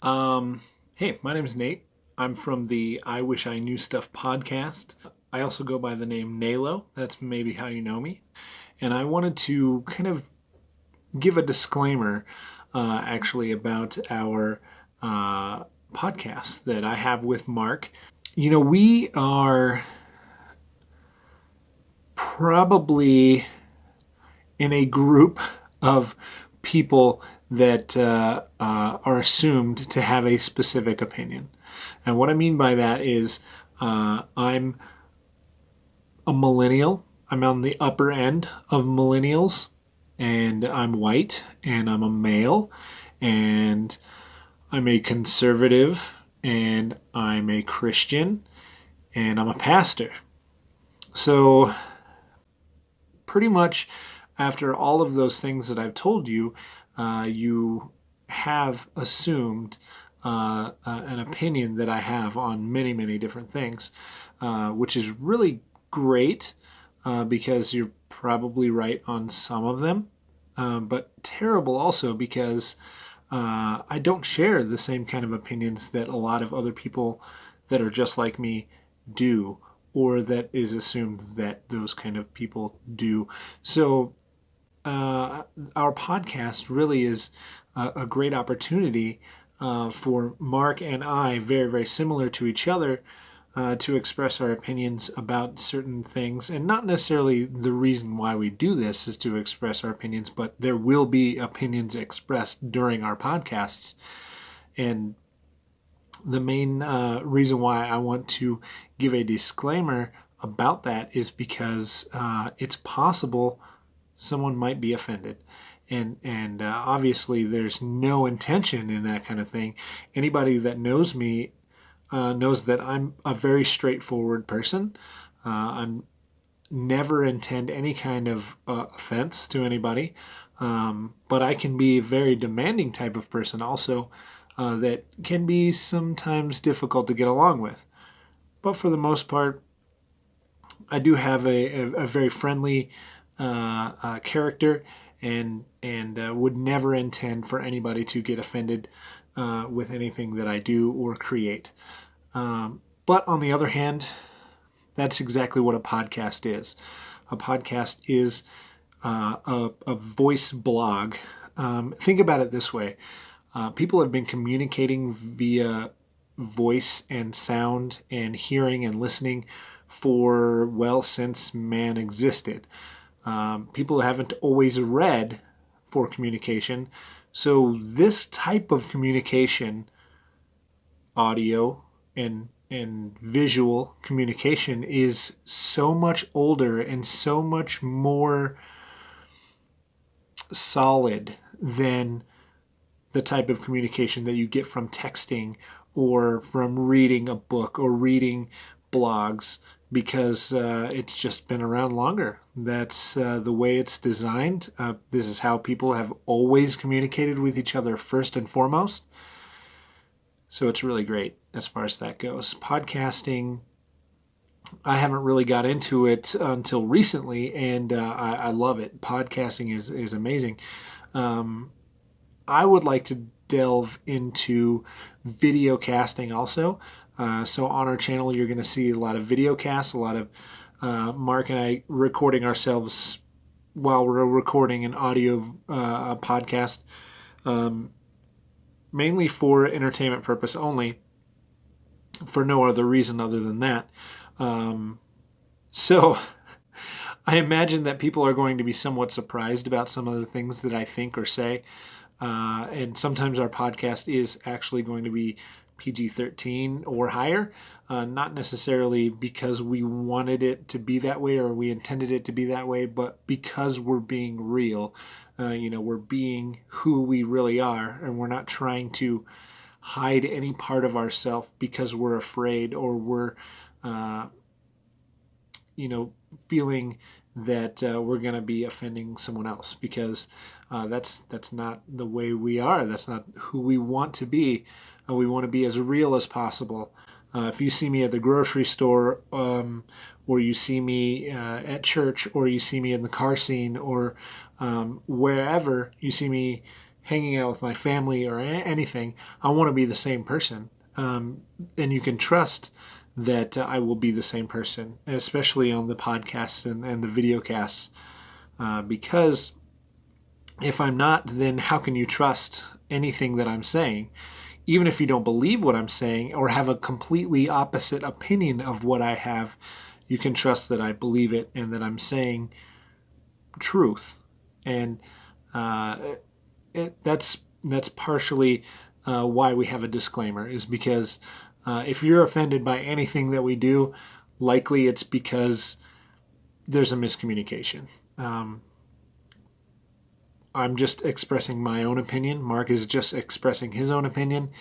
Um, hey, my name is Nate. I'm from the I Wish I Knew Stuff podcast. I also go by the name Nalo. That's maybe how you know me. And I wanted to kind of give a disclaimer, actually, about our podcast that I have with Mark. We are probably in a group of people that are assumed to have a specific opinion. And what I mean by that is I'm a millennial. I'm on the upper end of millennials, and I'm white, and I'm a male, and I'm a conservative, and I'm a Christian, and I'm a pastor. So, pretty much after all of those things that I've told you, you have assumed an opinion that I have on many, many different things, which is really great because you're probably right on some of them, but terrible also because I don't share the same kind of opinions that a lot of other people that are just like me do, or that is assumed that those kind of people do. So, our podcast really is a great opportunity for Mark and I, very, very similar to each other, to express our opinions about certain things. And not necessarily the reason why we do this is to express our opinions, but there will be opinions expressed during our podcasts. And the main reason why I want to give a disclaimer about that is because it's possible someone might be offended. And obviously, there's no intention in that kind of thing. Anybody that knows me knows that I'm a very straightforward person. I'm never intend any kind of offense to anybody, but I can be a very demanding type of person also that can be sometimes difficult to get along with. But for the most part, I do have a very friendly character, and would never intend for anybody to get offended with anything that I do or create. But on the other hand, that's exactly what a podcast is. A podcast is a voice blog. Think about it this way. People have been communicating via voice and sound and hearing and listening for, well, since man existed. People haven't always read for communication. So this type of communication, audio and visual communication, is so much older and so much more solid than the type of communication that you get from texting or from reading a book or reading blogs, because it's just been around longer. That's the way it's designed. This is how people have always communicated with each other first and foremost. So it's really great as far as that goes. Podcasting, I haven't really got into it until recently, and I love it. Podcasting is amazing. I would like to delve into video casting also. So on our channel, you're going to see a lot of video casts, a lot of Mark and I recording ourselves while we're recording an audio podcast, mainly for entertainment purpose only, for no other reason other than that. So I imagine that people are going to be somewhat surprised about some of the things that I think or say. And sometimes our podcast is actually going to be PG-13 or higher, not necessarily because we wanted it to be that way or we intended it to be that way, but because we're being real. We're being who we really are, and we're not trying to hide any part of ourselves because we're afraid or we're, feeling that we're going to be offending someone else, because that's not the way we are. That's not who we want to be. We want to be as real as possible. If you see me at the grocery store, or you see me at church, or you see me in the car scene, or wherever you see me hanging out with my family or anything, I want to be the same person. And you can trust that I will be the same person, especially on the podcasts and the video casts. Because if I'm not, then how can you trust anything that I'm saying? Even if you don't believe what I'm saying or have a completely opposite opinion of what I have, you can trust that I believe it and that I'm saying truth. And that's partially why we have a disclaimer, is because if you're offended by anything that we do, likely it's because there's a miscommunication. I'm just expressing my own opinion. Mark is just expressing his own opinion,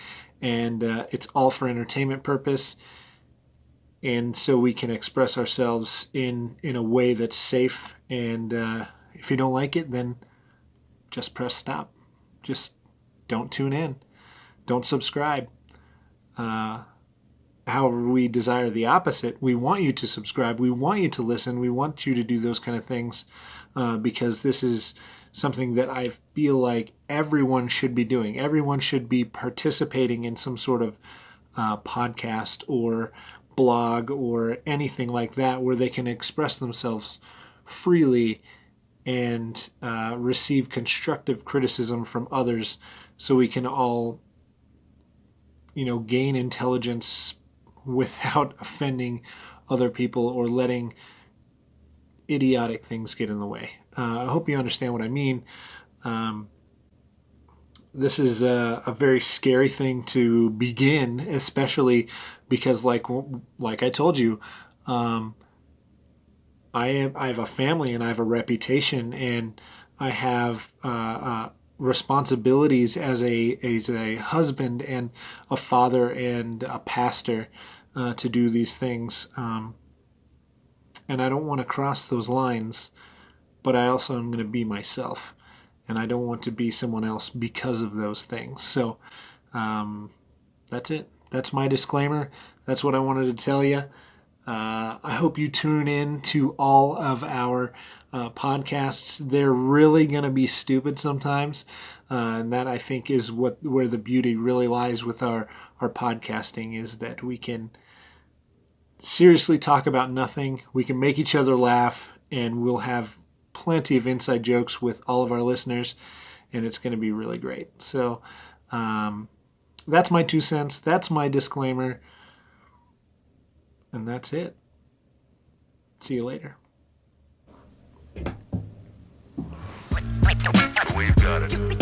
and it's all for entertainment purpose. And so we can express ourselves in a way that's safe. And if you don't like it, then just press stop. Just don't tune in. Don't subscribe. However, we desire the opposite. We want you to subscribe. We want you to listen. We want you to do those kind of things because this is something that I feel like everyone should be doing. Everyone should be participating in some sort of podcast or blog or anything like that where they can express themselves freely and receive constructive criticism from others, so we can all, gain intelligence without offending other people or letting idiotic things get in the way. I hope you understand what I mean. This is a very scary thing to begin, especially because, like I told you, I have a family and I have a reputation, and I have responsibilities as a husband and a father and a pastor to do these things. And I don't want to cross those lines, but I also am going to be myself. And I don't want to be someone else because of those things. So that's it. That's my disclaimer. That's what I wanted to tell you. I hope you tune in to all of our podcasts. They're really going to be stupid sometimes. And that, I think, is where the beauty really lies with our podcasting, is that we can seriously talk about nothing. We can make each other laugh, and we'll have plenty of inside jokes with all of our listeners, and it's going to be really great. So that's my 2 cents. That's my disclaimer. And that's it. See you later. We've got it.